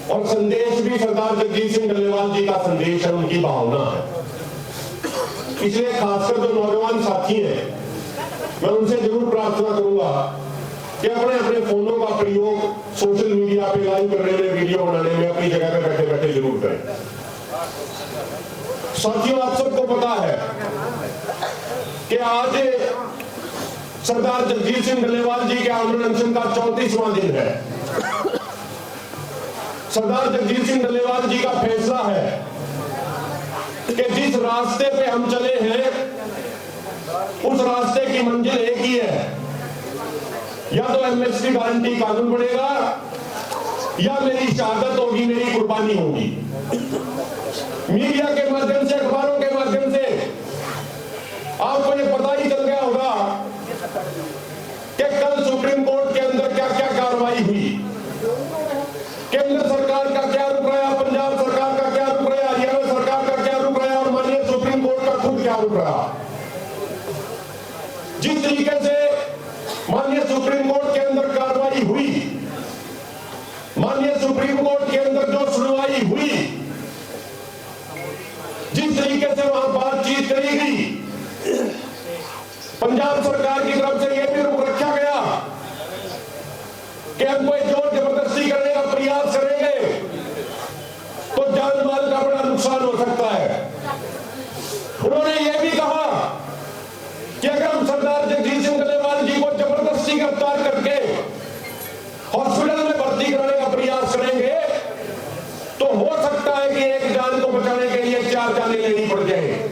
और संदेश भी सरदार जगजीत सिंह डल्लेवाल जी का संदेश है, उनकी भावना है। इसलिए खासकर जो नौजवान साथी हैं, मैं उनसे जरूर प्रार्थना करूंगा कि अपने अपने फोनों का प्रयोग सोशल मीडिया पे लाइव करने में, वीडियो बनाने में अपनी जगह पे बैठे बैठे जरूर करें। साथियों, आप सबको पता है कि आज सरदार जगजीत सिंह डल्लेवाल जी के आमरण अनशन का 34वां दिन है। सरदार जगजीत सिंह डल्लेवाल जी का फैसला है कि जिस रास्ते पे हम चले हैं उस रास्ते की मंजिल एक ही है, या तो एमएसपी गारंटी कानून बनेगा या मेरी शहादत होगी, मेरी कुर्बानी होगी। मीडिया के माध्यम से, अखबारों के माध्यम से आपको ये पता ही चल गया होगा कि कल सुप्रीम कोर्ट के अंदर क्या क्या कार्रवाई हुई, केंद्र सरकार का क्या रुख रहा, पंजाब सरकार का क्या रुख रहा, हरियाणा सरकार का क्या रुख रहा और माननीय सुप्रीम कोर्ट का खुद क्या रुख रहा। जिस तरीके से माननीय सुप्रीम कोर्ट के अंदर कार्रवाई हुई, माननीय सुप्रीम कोर्ट के अंदर जो सुनवाई हुई, जिस तरीके से वहां बातचीत करी गई, पंजाब सरकार की तरफ से यह भी रुख रखा गया कि हम कोई जोर जबरदस्ती करने का प्रयास करेंगे तो जान माल का बड़ा नुकसान हो सकता है। उन्होंने यह भी कहा कि अगर हम सरदार जगजीत सिंह डल्लेवाल जी को जबरदस्ती गिरफ्तार करके हॉस्पिटल में भर्ती कराने का प्रयास करेंगे तो हो सकता है कि एक जान को बचाने के लिए 4 जानें लेनी पड़ जाए।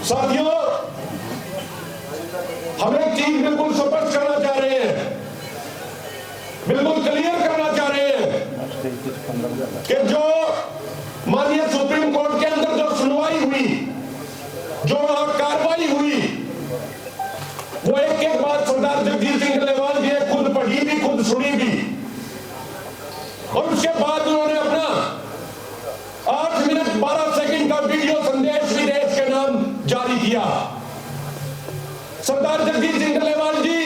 साथियों, हम एक चीज बिल्कुल स्पष्ट करना चाह रहे हैं, बिल्कुल क्लियर करना चाह रहे हैं कि जो माननीय सुप्रीम कोर्ट के अंदर जो सुनवाई हुई, जो वहां कार्रवाई हुई, वो एक एक बात सरदार जगजीत सिंह डल्लेवाल जी ने खुद पढ़ी भी, खुद सुनी भी, और उसके बाद उन्होंने अपना 8 मिनट 12 सेकंड का वीडियो संदेश भी देश के नाम जारी किया। सरदार जगजीत सिंह डल्लेवाल जी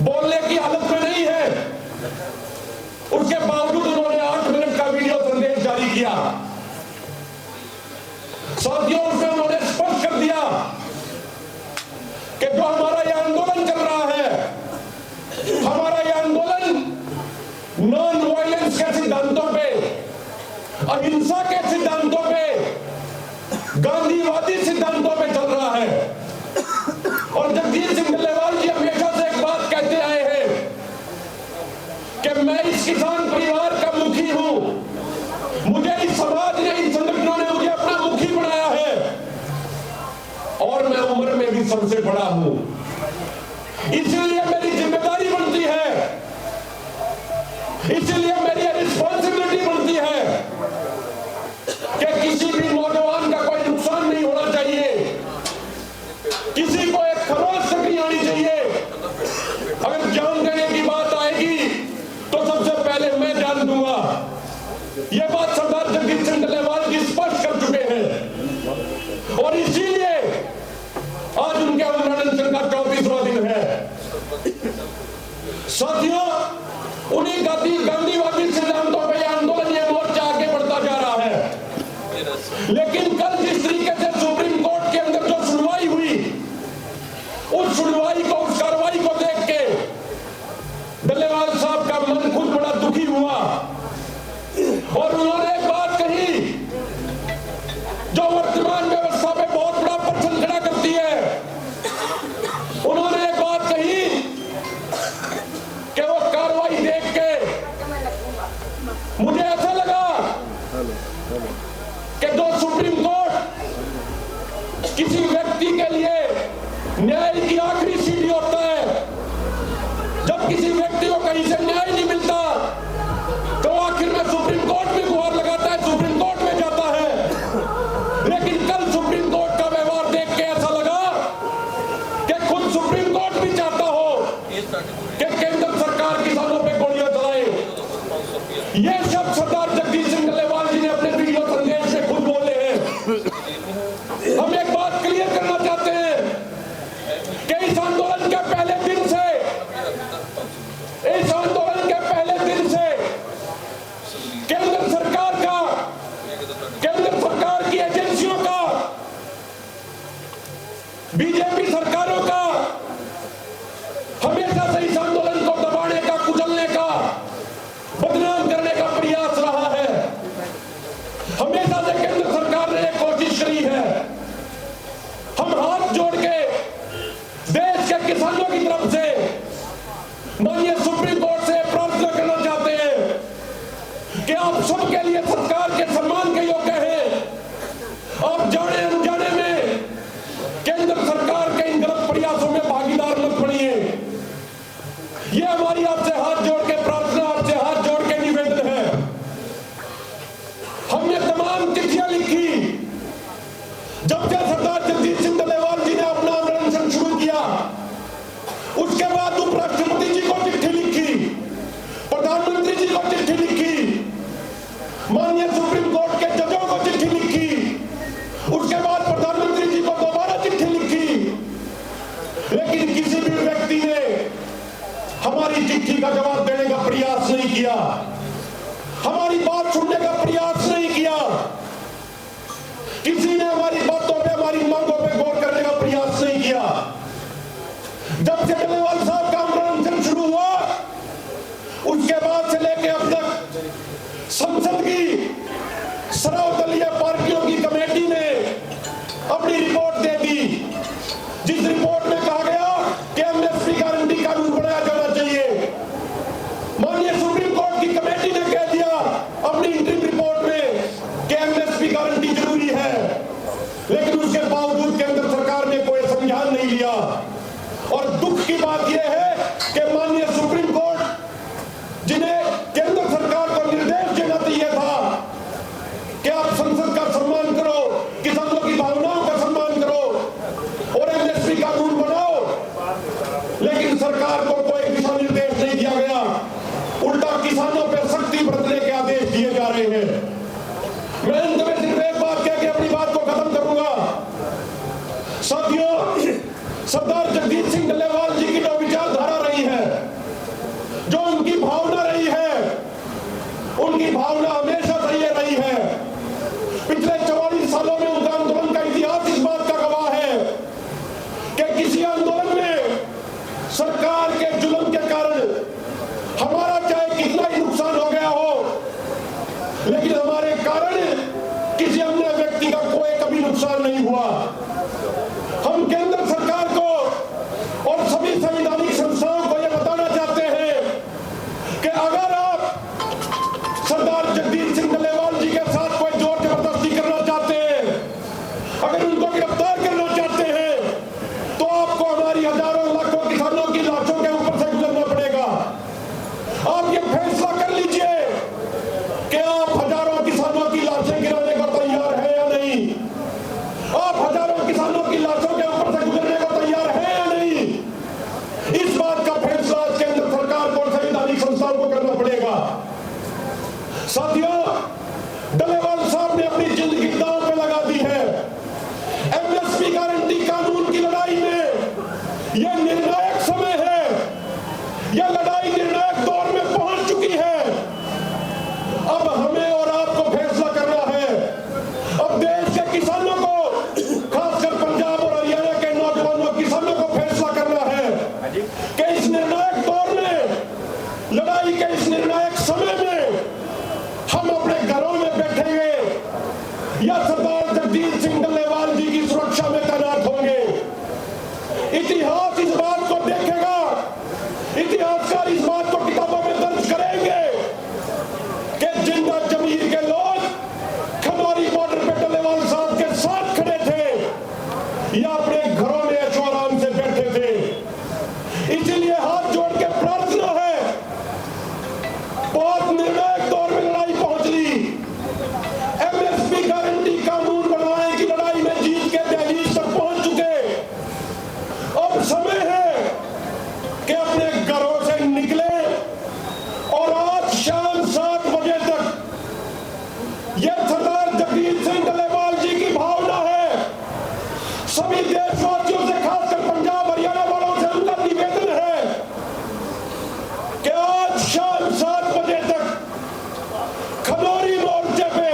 बोलने की हालत में नहीं है, उसके बावजूद उन्होंने 8 मिनट का वीडियो संदेश जारी किया। साथियों, उसमें उन्होंने स्पष्ट कर दिया कि जो हमारा यह आंदोलन चल रहा है, हमारा यह आंदोलन नॉन वायलेंस के सिद्धांतों पे, अहिंसा के सिद्धांतों पे, गांधीवादी सिद्धांतों पे चल रहा है। और जगजीत सिंह डल्लेवाल जी हमेशा से एक बात कहते आए हैं कि मैं इस किसान परिवार का मुखी हूं, मुझे इस समाज ने, इन संगठनों ने मुझे अपना मुखी बनाया है और मैं उम्र में भी सबसे बड़ा हूं। इसलिए मेरी जिम्मेदारी बनती है, इसलिए मेरी रिस्पॉन्सिबिलिटी बनती है कि किसी भी नौजवान का कोई नुकसान नहीं होना चाहिए, किसी को एक खरोच तक नहीं आनी चाहिए। अगर जान देने की बात आएगी तो सबसे पहले मैं जान दूंगा। यह बात सरदार जगजीत सिंह डल्लेवाल जी स्पष्ट कर चुके हैं और इसीलिए आज उनके आमरण अनशन का 34वां दिन है। साथियों, उन्हीं गांधीवादी सिद्धांतों पर यह आंदोलन, यह मोर्चा आगे बढ़ता जा रहा है। लेकिन कल जिस तरीके से सुप्रीम कोर्ट के अंदर जो सुनवाई हुई, उस सुनवाई को, उस कार्रवाई को देख के डल्लेवाल साहब का मन खुद बड़ा दुखी हुआ और उन्होंने एक बात कही जो वर्तमान व्यवस्था पे बहुत बड़ा प्रश्न खड़ा करती है। उन्होंने एक बात कही कि वो कार्रवाई देख के मुझे ऐसा लगा कि जो सुप्रीम कोर्ट किसी व्यक्ति के लिए न्याय की आखिरी सीढ़ी होता है, जब किसी व्यक्ति को कहीं से न्याय नहीं मिलता तो आखिर में सुप्रीम कोर्ट में गुहार लगाता है, सुप्रीम कोर्ट में जाता है। लेकिन कल सुप्रीम कोर्ट का व्यवहार देख के ऐसा लगा कि खुद सुप्रीम कोर्ट भी चाहता हो कि केंद्र सरकार किसानों पे गोलियां चलाए। ये सब सरदार जगजीत सिंह डल्लेवाल जी ने अपने वीडियो संदेश में खुद बोले हैं। हम एक बात क्लियर प्रयास नहीं किया, हमारी बात सुनने का प्रयास नहीं किया, किसी ने हमारी बातों पे, हमारी मांगों पे गौर करने का प्रयास नहीं किया। जब से डल्लेवाल साहब का आंदोलन शुरू हुआ, उसके बाद से लेकर अब तक संसद की सर्वदलीय पार्टियों की कमेटी ने अपनी रिपोर्ट दे दी, जिस रिपोर्ट में कहा गया कि एमएसपी गारंटी कानून बनाया जाना चाहिए। माननीय सुप्रीम कोर्ट की कमेटी ने कह दिया अपनी इंटरिम रिपोर्ट में कि एमएसपी गारंटी जरूरी है, लेकिन उसके बावजूद केंद्र सरकार ने कोई संज्ञान नहीं लिया। और दुख की बात यह है कि माननीय सुप्रीम कोर्ट, जिन्हें केंद्र सरकार को निर्देश देना चाहिए था कि आप संसद का सम्मान करो, किसानों की भावनाओं का सम्मान करो और एमएसपी कानून बनाओ, लेकिन सरकार को कोई दिशा निर्देश नहीं दिया गया। उल्टा किसानों पर सख्ती बरतने के आदेश दिए जा रहे हैं। मैं अंत में सिर्फ एक बात कह के अपनी बात को खत्म करूंगा। साथियों, सरदार जगजीत सिंह डल्लेवाल जी की जो विचारधारा रही है, जो उनकी भावना रही है, उनकी भावना हमेशा से ये रही है। पिछले 44 सालों में उनका आंदोलन का इतिहास इस बात का गवाह है कि किसी आंदोलन में सरकार के जुल्म के कारण हमारा चाहे कितना ही नुकसान हो गया हो, लेकिन हमारे कारण किसी अन्य व्यक्ति का कोई कभी नुकसान नहीं हुआ। हम केंद्र सरकार को और सभी संवैधानिक संस्थाओं को यह बताना चाहते हैं कि अगर आप सरदार जगजीत सिंह डल्लेवाल जी के साथ कोई जोर जबरदस्ती करना चाहते हैं, अगर उनको गिरफ्तार करना चाहते हैं, तो आपको हमारी हजारों लाखों किसानों की लाशों के ऊपर से गुजरना पड़ेगा। आप ये फैसला कर लीजिए कि आप हजारों किसानों की लाशें गिराने को तैयार है या नहीं। आप हजारों किसानों की लाशों के ऊपर से गुजरने को तैयार है या नहीं। इस बात का फैसला केंद्र सरकार को, संवैधानिक संस्थाओं को करना पड़ेगा। साथियों, डल्लेवाल साहब ने अपनी जिंदगी दांव पे लगा दी है। एमएसपी गारंटी कानून की लड़ाई में यह निर्णायक समय है, यह लड़ाई निर्णायक दौर में पहुंच चुकी है। अब हमें और आपको फैसला करना है। अब देश के किसानों को, खासकर पंजाब और हरियाणा के नौजवानों किसानों को फैसला करना है कि इस निर्णायक दौर में, लड़ाई के इस निर्णायक समय में हम अपने घरों में बैठे हुए या सरदार जगजीत सिंह डल्लेवाल जी की सुरक्षा में तैनात होंगे। इतिहास इस बात को देखेगा, इतिहासकार इस बात को किताबों में दर्ज करेंगे कि जिंदा जमीर के लोग खनौरी बॉर्डर पे डल्लेवाल साहब के साथ खड़े थे या अपने घरों में ऐशो आराम से बैठे थे। इसीलिए हाथ जोड़ के प्रार्थना है, बहुत निर्णायक दौर में लड़ाई पहुंच ली। एमएसपी गारंटी कानून बनाने की लड़ाई में जीत के दहलीज तक पहुंच चुके। अब समय है कि अपने घरों से निकले और आज शाम 7 बजे तक, यह सरदार जगजीत सिंह डल्लेवाल जी की भावना है। सभी देशवासियों से, खासकर पंजाब हरियाणा वालों से उनका निवेदन है कि आज शाम 7 बजे तक खनौरी मोर्चे पे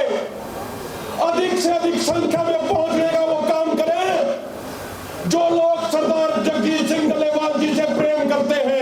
अधिक से अधिक संख्या में पहुंचने का वो काम करें जो लोग सरदार जगजीत सिंह डल्लेवाल जी से प्रेम करते हैं।